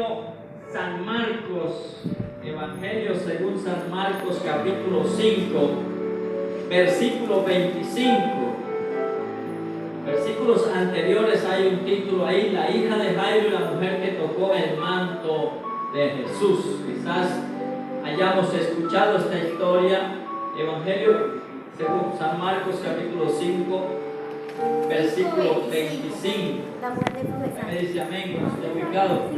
San Marcos, Evangelio según San Marcos, capítulo 5, versículo 25. Versículos anteriores hay un título ahí: la hija de Jairo y la mujer que tocó el manto de Jesús. Quizás hayamos escuchado esta historia. Evangelio según San Marcos, capítulo 5, versículo 25. Me dice amén, cuando estoy ubicado.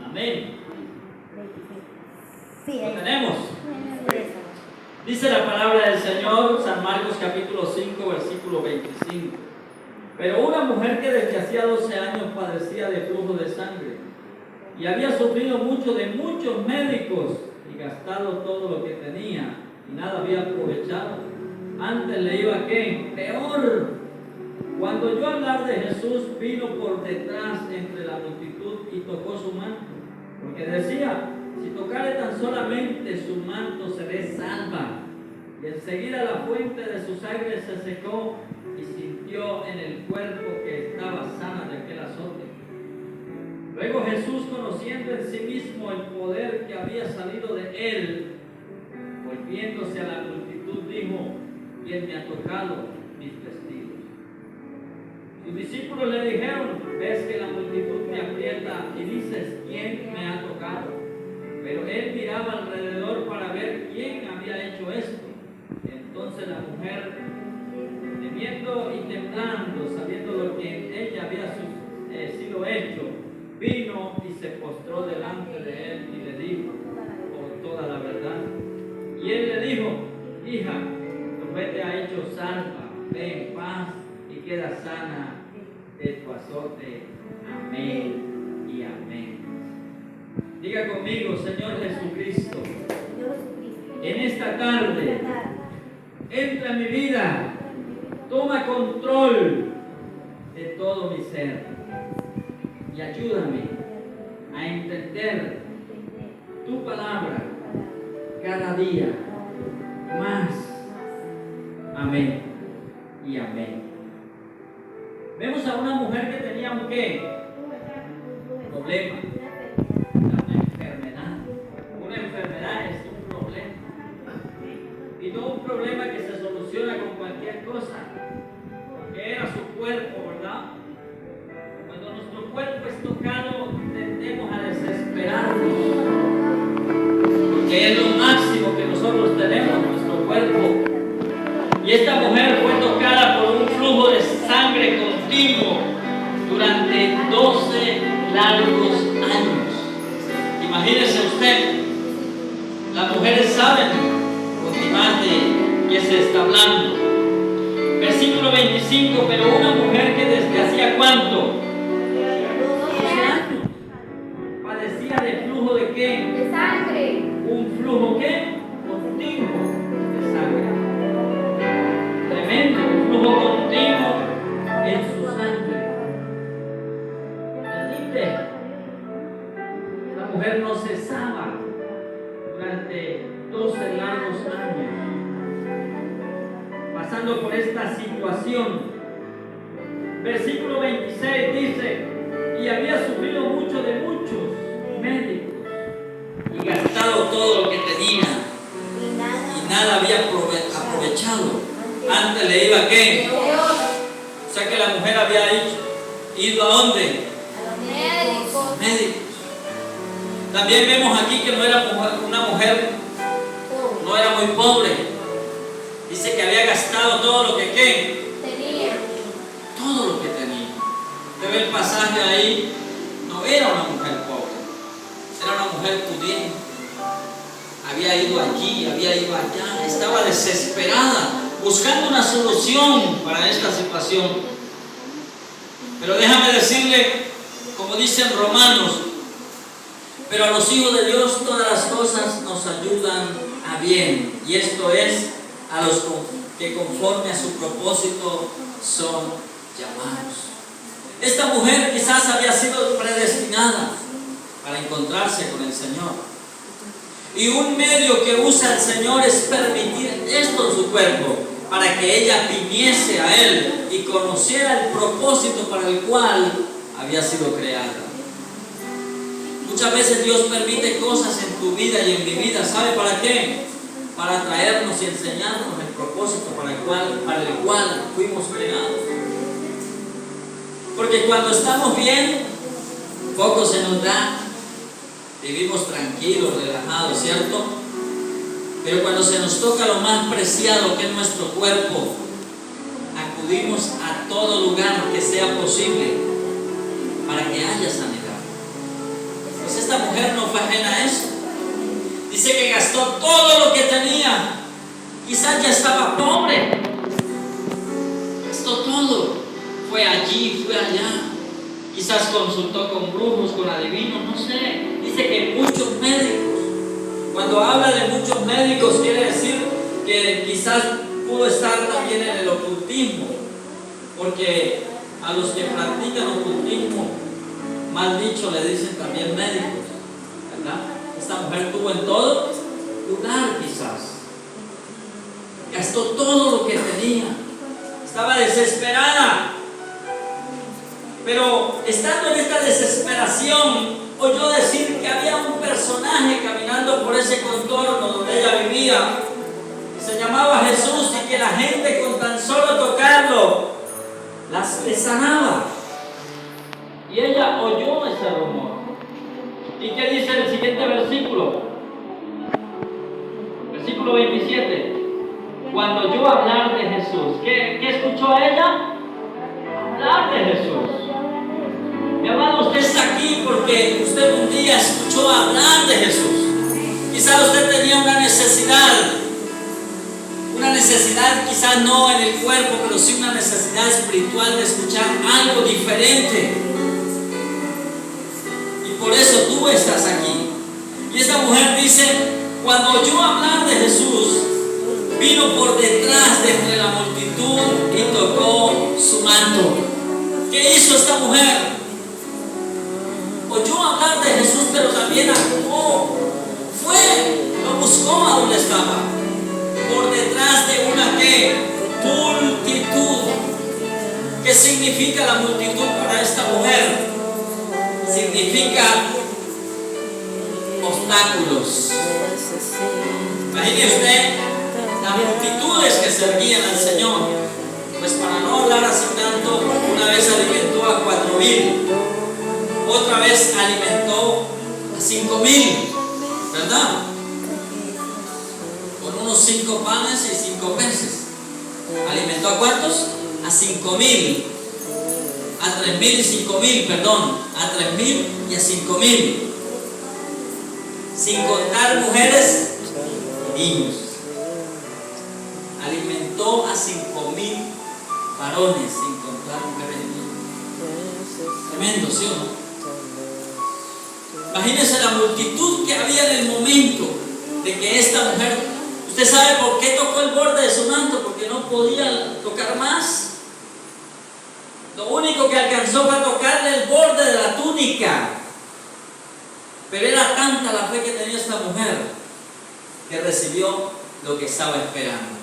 Amén. ¿Lo tenemos? Dice la palabra del Señor, San Marcos capítulo 5, versículo 25. Pero una mujer que desde hacía 12 años padecía de flujo de sangre y había sufrido mucho de muchos médicos y gastado todo lo que tenía y nada había aprovechado, antes le iba ¿qué? Peor. Cuando oyó hablar de Jesús, vino por detrás entre la multitud y tocó su manto, porque decía: si tocare tan solamente su manto, seré salva. Y enseguida la fuente de su sangre se secó y sintió en el cuerpo que estaba sana de aquel azote. Luego Jesús, conociendo en sí mismo el poder que había salido de él, volviéndose a la multitud, dijo: ¿quién me ha tocado mis vestidos? Sus discípulos le dijeron: ves que la multitud te aprieta y dices: ¿quién me ha tocado? Pero él miraba alrededor para ver quién había hecho esto. Entonces la mujer, temiendo y temblando, sabiendo lo que ella había sido hecho, vino y se postró delante de él y le dijo por toda la verdad. Y él le dijo: hija, tu fe te ha hecho salva, ve en paz y queda sana de tu azote. Amén y amén. Diga conmigo: Señor Jesucristo, en esta tarde entra en mi vida, toma control de todo mi ser y ayúdame a entender tu palabra cada día más. Amén y amén. Vemos a una mujer que tenía un ¿qué? Problema. Una enfermedad es un problema. Y no un problema que se soluciona con cualquier cosa, porque era su cuerpo, ¿verdad? Cuando nuestro cuerpo es tocado, tendemos a desesperarnos, porque es lo máximo que nosotros tenemos, nuestro cuerpo. Y esta mujer fue tocada por un flujo de sangre continuo durante 12 largos años. Imagínese usted, las mujeres saben con más de qué se está hablando. Versículo 25, pero una mujer que desde hacía ¿cuánto? 12 años padecía de flujo de ¿qué? De sangre. Un flujo ¿qué? Continuo de sangre. Tremendo, un flujo continuo en su sangre. La mujer no cesaba durante 12 largos años pasando por esta situación. Versículo 26 dice: y había sufrido mucho de muchos médicos y gastado todo lo que tenía y nada había aprovechado. Antes le iba ¿qué? O sea que la mujer había ido ¿a dónde? A los médicos. También vemos aquí que no era una mujer, no era muy pobre. Dice que había gastado todo lo que ¿qué? Tenía. Todo lo que tenía. Usted ve el pasaje ahí, no era una mujer pobre, era una mujer pudiente. Había ido allí, había ido allá, estaba desesperada, buscando una solución para esta situación. Pero déjame decirle, como dicen Romanos: pero a los hijos de Dios todas las cosas nos ayudan a bien, y esto es a los que conforme a su propósito son llamados. Esta mujer quizás había sido predestinada para encontrarse con el Señor. Y un medio que usa el Señor es permitir esto en su cuerpo, para que ella viniese a Él y conociera el propósito para el cual había sido creada. Muchas veces Dios permite cosas en tu vida y en mi vida. ¿Sabe para qué? Para traernos y enseñarnos el propósito para el cual fuimos creados. Porque cuando estamos bien, poco se nos da, vivimos tranquilos, relajados, ¿cierto? Pero cuando se nos toca lo más preciado que es nuestro cuerpo, acudimos a todo lugar que sea posible para que haya sanidad. Pues esta mujer no fue ajena a eso. Dice que gastó todo lo que tenía. Quizás ya estaba pobre. Gastó todo. Fue allí, fue allá. Quizás consultó con brujos, con adivinos, no sé. Dice que muchos médicos. Cuando habla de muchos médicos quiere decir que quizás pudo estar también en el ocultismo. Porque a los que practican ocultismo, mal dicho, le dicen también médicos, ¿verdad? Esta mujer tuvo en todo lugar quizás. Gastó todo lo que tenía. Estaba desesperada. Pero estando en esta desesperación, oyó decir que había un personaje caminando por ese contorno donde ella vivía. Que se llamaba Jesús y que la gente con tan solo tocarlo le sanaba. Y ella oyó ese rumor. ¿Y qué dice el siguiente versículo? Versículo 27. Cuando oyó hablar de Jesús, ¿qué escuchó ella? Hablar de Jesús. Mi amado, usted está aquí porque usted un día escuchó hablar de Jesús. Quizás usted tenía una necesidad quizás no en el cuerpo, pero sí una necesidad espiritual de escuchar algo diferente. Por eso tú estás aquí. Y esta mujer dice, cuando oyó hablar de Jesús, vino por detrás de entre la multitud y tocó su manto. ¿Qué hizo esta mujer? Oyó hablar de Jesús, pero también actuó. Lo buscó a donde estaba. Por detrás de una ¿qué? Multitud. ¿Qué significa la multitud para esta mujer? Significa obstáculos. Imagine usted las multitudes que servían al Señor. Pues para no hablar así tanto, una vez alimentó a 4,000, otra vez alimentó a 5,000, ¿verdad? Con unos 5 panes y 5 peces. ¿Alimentó a cuántos? A 5,000. A 3,000 y 5,000, perdón, a 3,000 y a 5,000, sin contar mujeres y niños. Alimentó a 5,000 varones, sin contar mujeres y niños. Tremendo, ¿sí o no? Imagínense la multitud que había en el momento de que esta mujer, ¿usted sabe por qué tocó el borde de su manto? Porque no podía tocar más. Lo único que alcanzó fue tocarle el borde de la túnica. Pero era tanta la fe que tenía esta mujer que recibió lo que estaba esperando.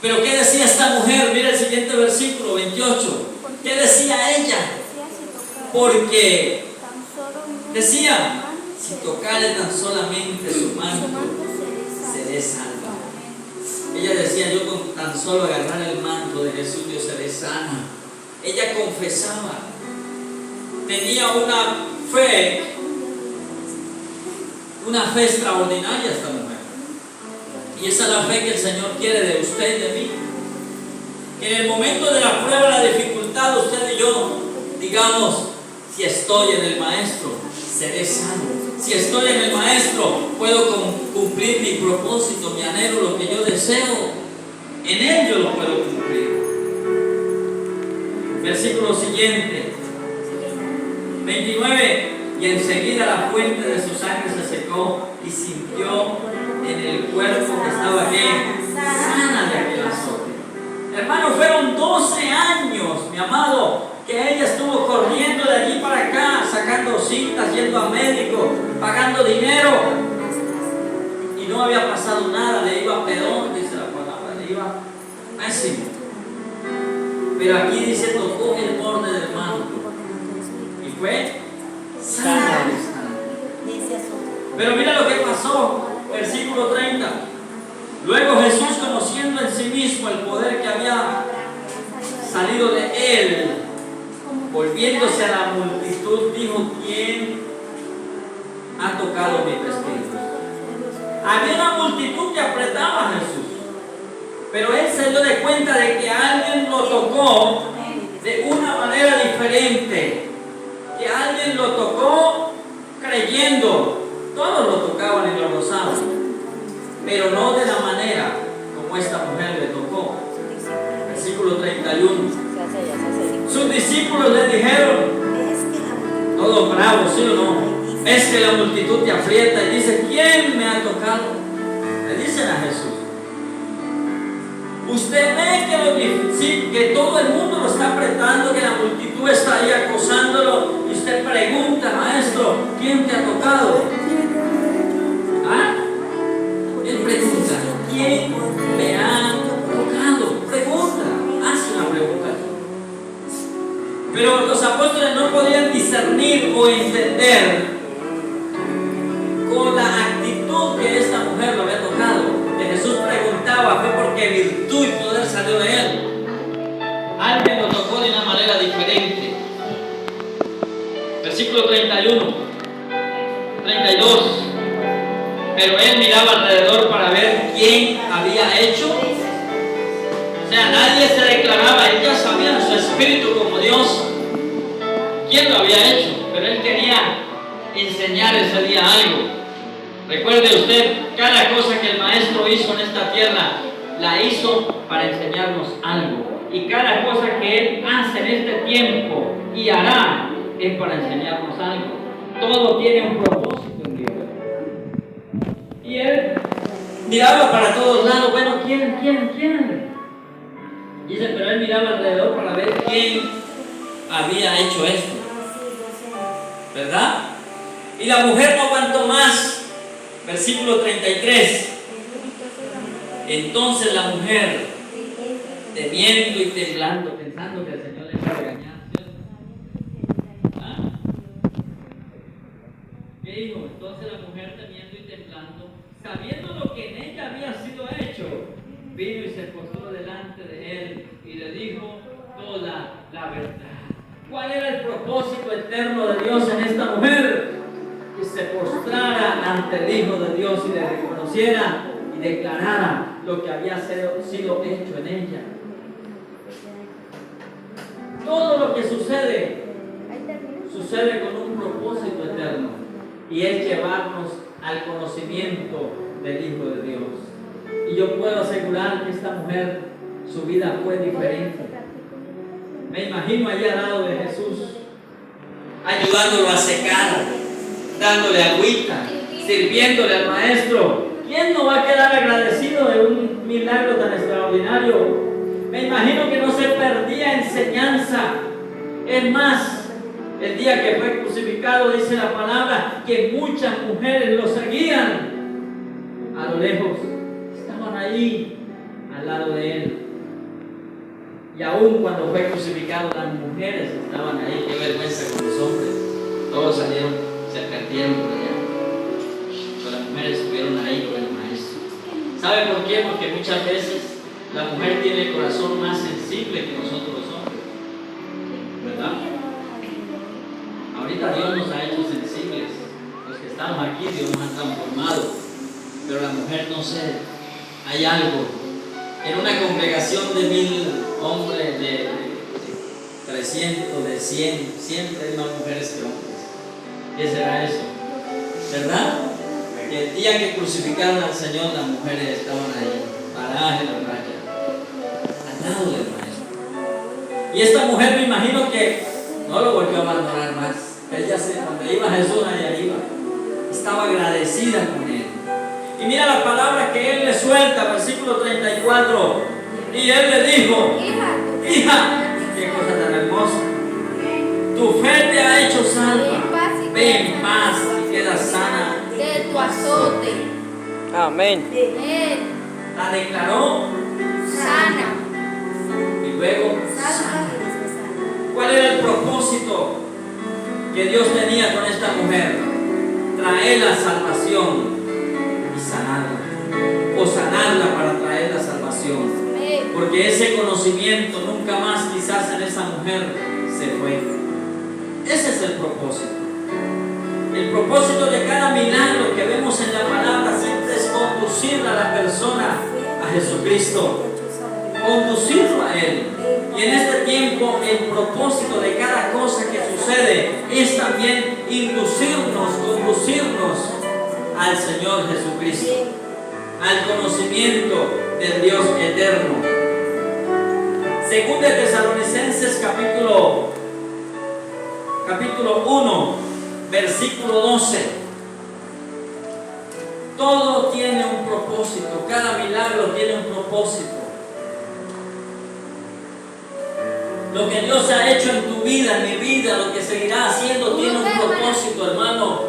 Pero ¿qué decía esta mujer? Mira el siguiente versículo 28. ¿Qué decía ella? Porque decía, si tocare tan solamente su manto, seré salva. Ella decía, yo con tan solo agarrar el manto de Jesús, yo seré sana. Ella confesaba. Tenía una fe extraordinaria esta mujer. Y esa es la fe que el Señor quiere de usted y de mí. Que en el momento de la prueba, la dificultad, usted y yo digamos, si estoy en el Maestro, seré sano. Si estoy en el Maestro, puedo cumplir mi propósito, mi anhelo, lo que yo deseo. En Él yo lo puedo cumplir. Versículo siguiente, 29. Y enseguida la fuente de su sangre se secó y sintió en el cuerpo que estaba sana de aquel azote. Hermano, fueron 12 años, mi amado, que ella estuvo corriendo de allí para acá, sacando citas, yendo a médico, pagando dinero, y no había pasado nada, le iba peor, dice la palabra, le iba pésimo. Pero aquí dice, tocó el borde del manto. Pero mira lo que pasó, versículo 30. Luego Jesús, conociendo en sí mismo el poder que había salido de él, volviéndose a la multitud, dijo: ¿quién ha tocado mi vestido? Había una multitud que apretaba a Jesús, pero él se dio de cuenta de que alguien lo tocó de una manera diferente, que alguien lo tocó creyendo. Todos lo tocaban y lo rozaban, pero no de la manera como esta mujer le tocó. Versículo 31. Sus discípulos le dijeron, todos bravos, ¿sí o no? Es que la multitud te aprieta, y dice: ¿quién me ha tocado? Le dicen a Jesús. Usted ve que todo el mundo lo está apretando, que la multitud está ahí acosándolo, y usted pregunta: maestro, ¿quién te ha tocado? ¿Ah? Él pregunta: ¿quién me ha tocado? Pregunta, hace una pregunta. Pero los apóstoles no podían discernir o entender con la actitud que esta mujer lo había tocado. Que Jesús preguntaba fue porque virtud y poder salió de él. Alguien lo tocó de una manera diferente. Versículo 31, 32. Pero él miraba alrededor para ver quién había hecho. O sea, nadie se declaraba, él ya sabía en su espíritu como Dios quién lo había hecho, pero él quería enseñar ese día algo. Recuerde usted, cada cosa que el maestro hizo en esta tierra, la hizo para enseñarnos algo. Y cada cosa que él hace en este tiempo y hará es para enseñarnos algo. Todo tiene un propósito en Dios. Y él miraba para todos lados. Bueno, ¿quién? Dice, pero él miraba alrededor para ver quién había hecho esto, ¿verdad? Y la mujer no aguantó más. Versículo 33. Entonces la mujer, temiendo y temblando, pensando que el Señor le iba a regañar, ¿ah? ¿Qué dijo? Entonces la mujer, temiendo y temblando, sabiendo lo que en ella había sido hecho, vino y se postró delante de él y le dijo toda la verdad. ¿Cuál era el propósito eterno de Dios en esta mujer? Que se postrara ante el Hijo de Dios y le reconociera y declarara lo que había sido hecho en ella. Todo lo que sucede con un propósito eterno, y es llevarnos al conocimiento del Hijo de Dios. Y yo puedo asegurar que esta mujer, su vida fue diferente. Me imagino allí al lado de Jesús, ayudándolo a secar, dándole agüita, sirviéndole al maestro. ¿Quién no va a quedar agradecido de un milagro tan extraordinario? Me imagino que no se perdía enseñanza. Es más, el día que fue crucificado, dice la palabra, que muchas mujeres lo seguían a lo lejos. Estaban ahí al lado de él. Y aún cuando fue crucificado, las mujeres estaban ahí. Qué vergüenza con los hombres. Todos salieron, se perdieron por allá. Pero las mujeres estuvieron ahí con el maestro. ¿Sabe por qué? Porque muchas veces la mujer tiene el corazón más sensible que nosotros los hombres, ¿verdad? Ahorita Dios nos ha hecho sensibles. Los que estamos aquí, Dios nos ha transformado. Pero la mujer, no sé, hay algo. En una congregación de 1000 hombres, de 300, de 100, siempre hay más mujeres que hombres. ¿Qué será eso? ¿Verdad? Que el día que crucificaron al Señor, las mujeres estaban ahí, paradas en la playa, al lado del maestro. Y esta mujer, me imagino que no lo volvió a abandonar más. Ella, cuando iba Jesús, allá iba. Estaba agradecida con él. Y mira la palabra que él le suelta, versículo 34. Y él le dijo: hija, qué cosa tan hermosa. Tu fe te ha hecho salva. Ve en paz y queda sana de tu azote. Amén. La declaró Sana. y luego sana. ¿Cuál era el propósito que Dios tenía con esta mujer? traer la salvación y sanarla, o sanarla para traer la salvación, porque ese conocimiento nunca más quizás en esa mujer se fue. Ese es el propósito. El propósito de cada milagro que vemos en la palabra siempre es conducir a la persona a Jesucristo, conducirlo a Él. Y en este tiempo el propósito de cada cosa que sucede es también inducirnos, conducirnos al Señor Jesucristo, al conocimiento del Dios eterno. Según de Tesalonicenses capítulo 1, versículo 12. Todo tiene un propósito, cada milagro tiene un propósito. Lo que Dios ha hecho en tu vida, en mi vida, lo que seguirá haciendo tiene un propósito, hermano.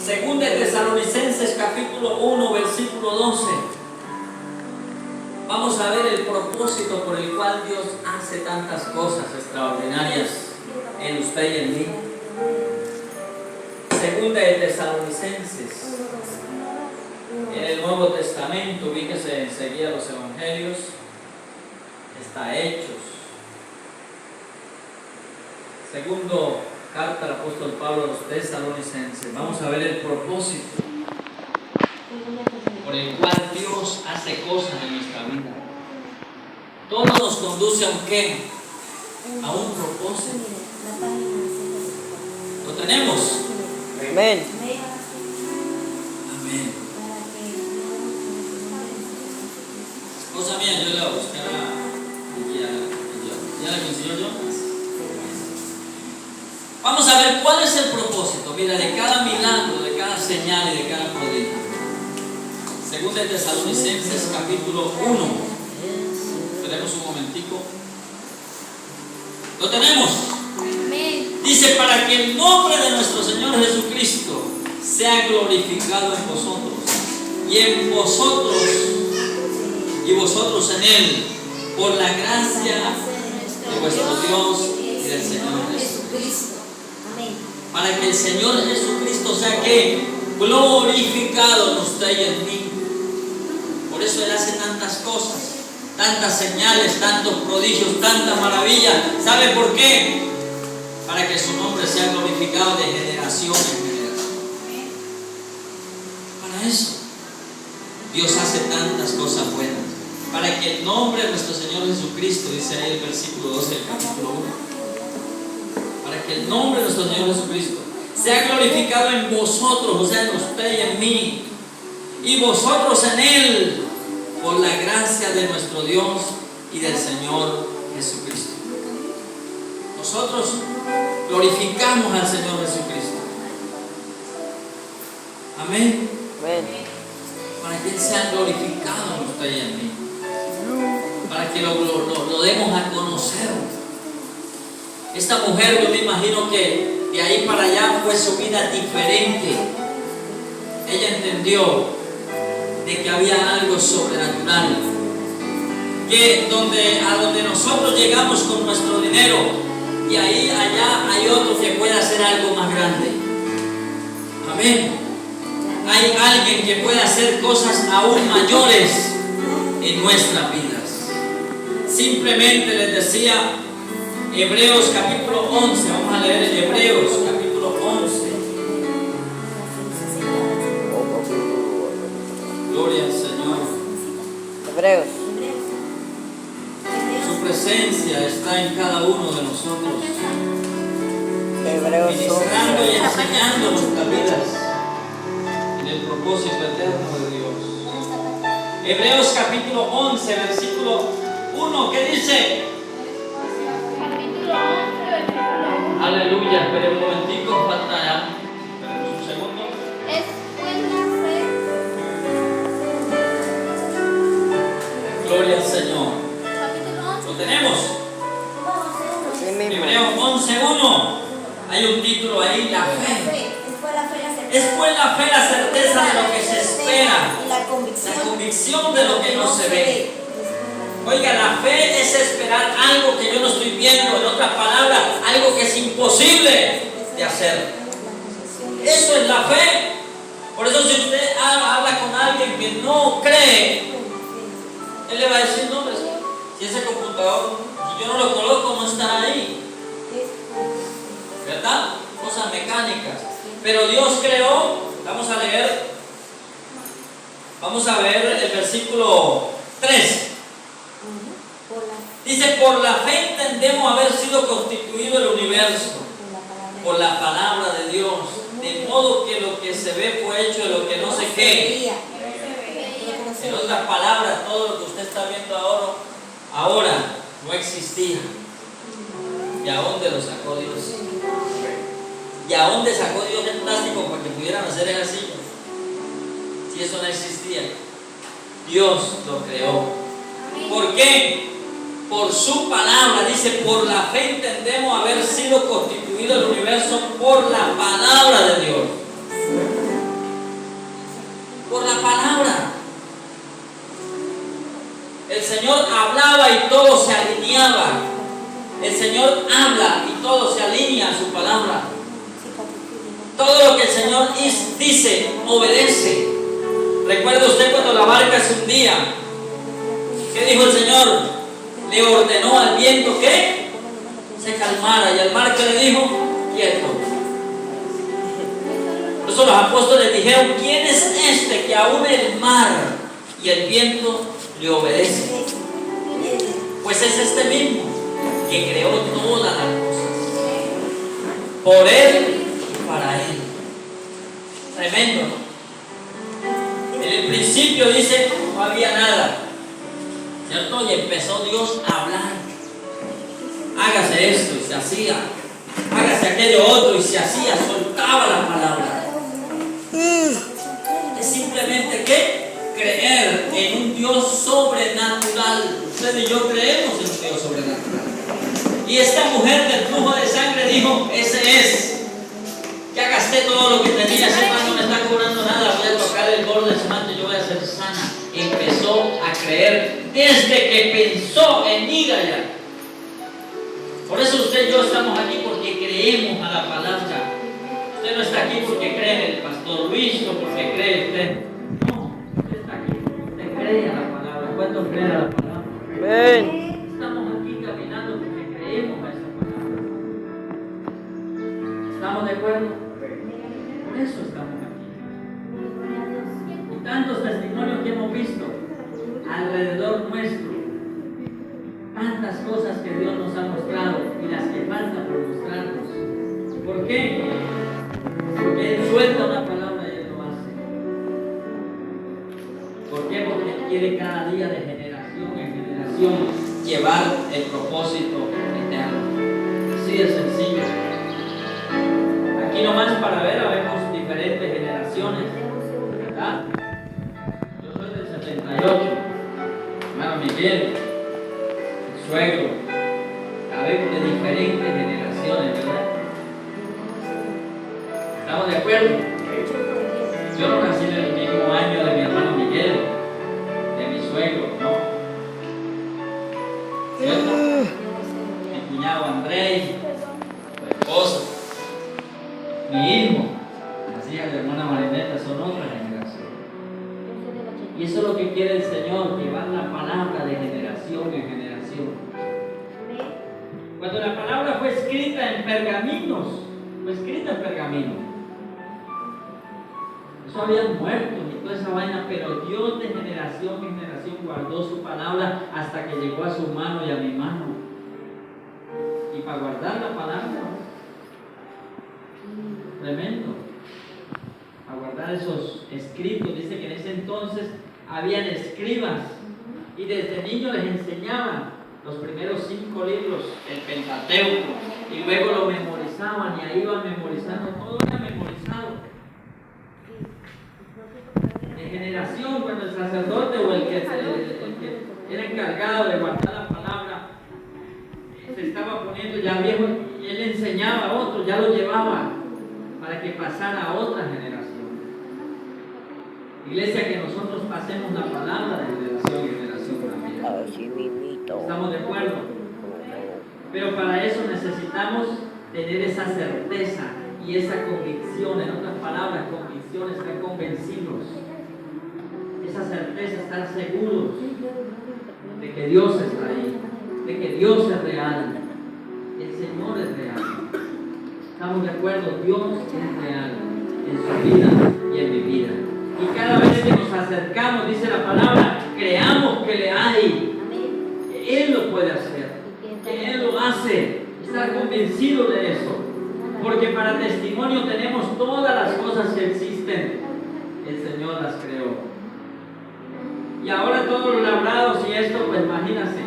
Según de Tesalonicenses capítulo 1, versículo 12. Vamos a ver el propósito por el cual Dios hace tantas cosas extraordinarias en usted y en mí. Segunda de Tesalonicenses, en el Nuevo Testamento, ubíquese enseguida los Evangelios, está Hechos. Segundo carta del apóstol Pablo a los Tesalonicenses. Vamos a ver el propósito por el cual Dios hace cosas en nuestra vida. Todo nos conduce a un qué, a un propósito. ¿Lo tenemos? Amén. Amén. Esposa mía, yo la buscaba ya la consiguió yo. Vamos a ver cuál es el propósito, mira, de cada milagro, de cada señal y de cada prodigio. Según de Tesalonicenses capítulo 1. Esperemos un momentico. ¿Lo tenemos? Dice, para que el nombre de nuestro Señor Jesucristo sea glorificado en vosotros, y vosotros en Él, por la gracia de vuestro Dios y del Señor Jesucristo. Para que el Señor Jesucristo sea que glorificado en usted y en mí. Por eso Él hace tantas cosas, tantas señales, tantos prodigios, tantas maravillas. ¿Sabe por qué? Para que su nombre sea glorificado de generación en generación. Para eso Dios hace tantas cosas buenas. Para que el nombre de nuestro Señor Jesucristo, dice ahí el versículo 12 del capítulo 1, para que el nombre de nuestro Señor Jesucristo sea glorificado en vosotros, o sea, en usted y en mí, y vosotros en Él, por la gracia de nuestro Dios y del Señor Jesucristo. Nosotros glorificamos al Señor Jesucristo. Amén. Amén. Para que Él sea glorificado en usted y en mí. Para que lo demos a conocer. Esta mujer, yo me imagino que de ahí para allá fue su vida diferente. Ella entendió de que había algo sobrenatural, que a donde nosotros llegamos con nuestro dinero, y ahí allá hay otro que puede hacer algo más grande. Amén. Hay alguien que puede hacer cosas aún mayores en nuestras vidas. Simplemente les decía, Hebreos capítulo 11, vamos a leer en Hebreos capítulo 11. Gloria al Señor. Hebreos. Su presencia está en cada uno de nosotros, Hebreos ministrando y 11. enseñando nuestras vidas en el propósito eterno de Dios. Hebreos capítulo 11, versículo 1, ¿qué dice? Capítulo 11, versículo 1. Aleluya, espere un momentico, falta ya. Esperemos un segundo. Es pues la fe. Gloria al Señor. Capítulo 11. ¿Lo tenemos? Así mismo. Hebreos 11:1. Hay un título ahí, la fe. Es pues la fe la certeza de lo que se espera, la convicción de lo que no se ve. Oiga, la fe es esperar algo que yo no estoy viendo, en otras palabras, algo que es imposible de hacer. Eso es la fe. Por eso si usted habla con alguien que no cree, él le va a decir, no, pues, si ese computador, si yo no lo coloco, no está ahí. ¿Verdad? Cosas mecánicas. Pero Dios creó, vamos a leer, vamos a ver el versículo 3. Dice, por la fe entendemos haber sido constituido el universo, por la palabra de Dios, de modo que lo que se ve fue hecho de lo que no se ve. En otras palabras, todo lo que usted está viendo ahora no existía. ¿Y a dónde lo sacó Dios? ¿Y a dónde sacó Dios el plástico para que pudieran hacer esas sillas? Si eso no existía. Dios lo creó. ¿Por qué? Por su palabra. Dice, por la fe entendemos haber sido constituido el universo por la palabra de Dios. Por la palabra. El Señor hablaba y todo se alineaba. El Señor habla y todo se alinea a su palabra. Todo lo que el Señor dice, obedece. ¿Recuerda usted cuando la barca se hundía? ¿Qué dijo el Señor? Le ordenó al viento que se calmara, y al mar que le dijo, quieto. Por eso los apóstoles dijeron, ¿quién es este que aún el mar y el viento le obedece? Pues es este mismo que creó todas las cosas por Él y para Él. Tremendo, ¿no? En el principio dice, no había nada, ¿cierto? Y empezó Dios a hablar. Hágase esto y se hacía. Hágase aquello otro y se hacía. Soltaba la palabra. Es simplemente ¿qué? Creer en un Dios sobrenatural. Usted y yo creemos en un Dios sobrenatural. Y esta mujer del flujo de sangre dijo, ese es. Ya gasté todo lo que tenía, ese man no me está cobrando nada, voy a tocar el borde de ese manto y yo voy a ser sana. Empezó a creer desde que pensó en ir allá. Por eso usted y yo estamos aquí, porque creemos a la palabra. Usted no está aquí porque cree en el pastor Luis o porque cree usted. No, usted está aquí porque usted cree a la palabra. ¿Cuántos creen a la palabra? Amén. Estamos aquí caminando porque creemos a esa palabra. ¿Estamos de acuerdo? Por eso estamos aquí. Y tantos testimonios que hemos visto alrededor nuestro, tantas cosas que Dios nos ha mostrado y las que faltan por mostrarnos. ¿Por qué? Porque Él suelta una palabra y Él lo hace. ¿Por qué? Porque Él quiere cada día de generación en generación llevar el propósito eterno. Así de sencillo. Aquí nomás para ver, vemos diferentes generaciones, ¿verdad? Yo soy del 78, hermano Miguel, el suegro, sabemos de diferentes generaciones, ¿verdad? ¿Estamos de acuerdo? Yo no nací en el mismo año de mi hermano Miguel, de mi suegro, ¿no? ¿Cierto? Mi cuñado Andrés, su esposa. Mi hijo, las hijas de hermana Marineta son otra generación. Y eso es lo que quiere el Señor, llevar la palabra de generación en generación. Cuando la palabra fue escrita en pergaminos, eso habían muerto y toda esa vaina, pero Dios de generación en generación guardó su palabra hasta que llegó a su mano y a mi mano. Y para guardar la palabra, tremendo, a guardar esos escritos. Dice que en ese entonces habían escribas y desde niños les enseñaban los primeros 5 libros, el Pentateuco, y luego lo memorizaban y ahí iban memorizando, todo era memorizado. De generación, cuando el sacerdote o el que era encargado de guardar la palabra se estaba poniendo ya viejo y él enseñaba a otros, ya lo llevaba para que pasara a otra generación. Iglesia, que nosotros pasemos la palabra de generación en generación también. ¿Estamos de acuerdo? Pero para eso necesitamos tener esa certeza Y esa convicción, en otras palabras, convicción, estar convencidos, esa certeza, estar seguros de que Dios está ahí, de que Dios es real, el Señor es real. ¿Estamos de acuerdo? Dios es real en su vida y en mi vida. Y cada vez que nos acercamos, dice la palabra, creamos que le hay, que Él lo puede hacer, que Él lo hace, estar convencido de eso. Porque para testimonio tenemos todas las cosas que existen, el Señor las creó. Y ahora todos los labrados y esto, pues imagínense,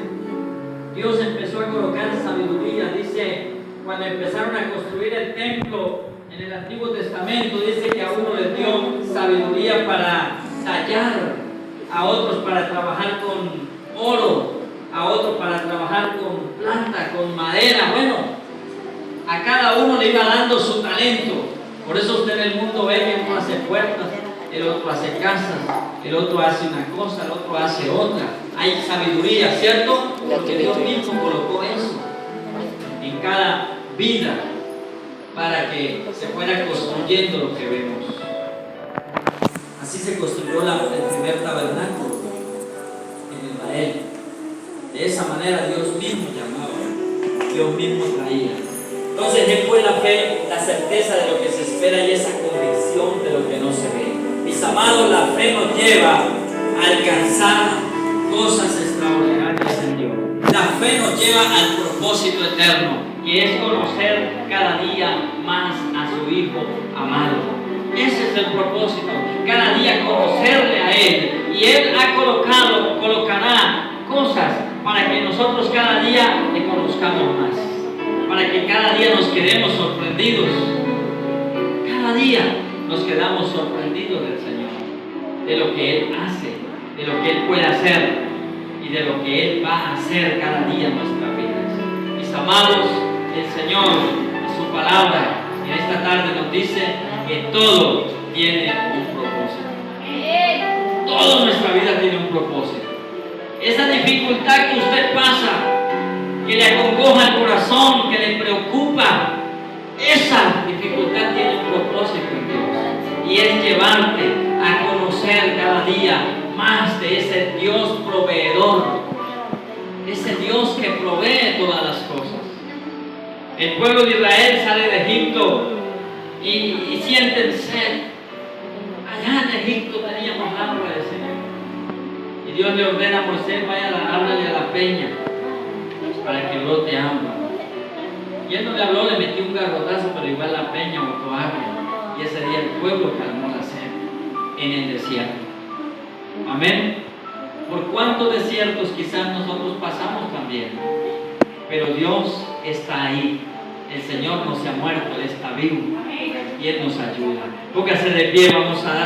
Dios empezó a colocar sabiduría. Dice, cuando empezaron a construir el templo en el Antiguo Testamento, dice que a uno le dio sabiduría para tallar, a otros para trabajar con oro, a otros para trabajar con plata, con madera. Bueno, a cada uno le iba dando su talento. Por eso usted en el mundo ve que uno hace puertas, el otro hace casas, el otro hace una cosa, el otro hace otra. Hay sabiduría, ¿cierto? Porque Dios mismo colocó eso en cada vida para que se fuera construyendo lo que vemos. Así se construyó el primer tabernáculo en Israel. De esa manera Dios mismo llamaba, Dios mismo traía. Entonces, ¿qué fue la fe? La certeza de lo que se espera y esa convicción de lo que no se ve. Mis amados, la fe nos lleva a alcanzar cosas extraordinarias en Dios. La fe nos lleva al propósito eterno, que es conocer cada día más a su Hijo amado. Ese es el propósito, cada día conocerle a Él. Y Él colocará cosas para que nosotros cada día le conozcamos más. Para que cada día nos quedemos sorprendidos. Cada día nos quedamos sorprendidos del Señor, de lo que Él hace, de lo que Él puede hacer y de lo que Él va a hacer cada día en nuestras vidas. Mis amados, el Señor, en su palabra, en esta tarde nos dice que todo tiene un propósito. Toda nuestra vida tiene un propósito. Esa dificultad que usted pasa, que le acongoja el corazón, que le preocupa, esa dificultad tiene un propósito en Dios, y es llevarte a conocer cada día más de ese Dios proveedor, ese Dios que provee todas las cosas. El pueblo de Israel sale de Egipto y sienten sed. Allá en Egipto teníamos agua del Señor, y Dios le ordena a Moisés, vaya, háblale a la peña para que brote agua. Y él no le habló, le metió un garrotazo, pero igual la peña botó agua. Y ese día el pueblo calmó la sed en el desierto. Amén. Por cuántos desiertos quizás nosotros pasamos también, pero Dios está ahí. El Señor no se ha muerto, Él está vivo y Él nos ayuda. Póngase de pie, vamos a dar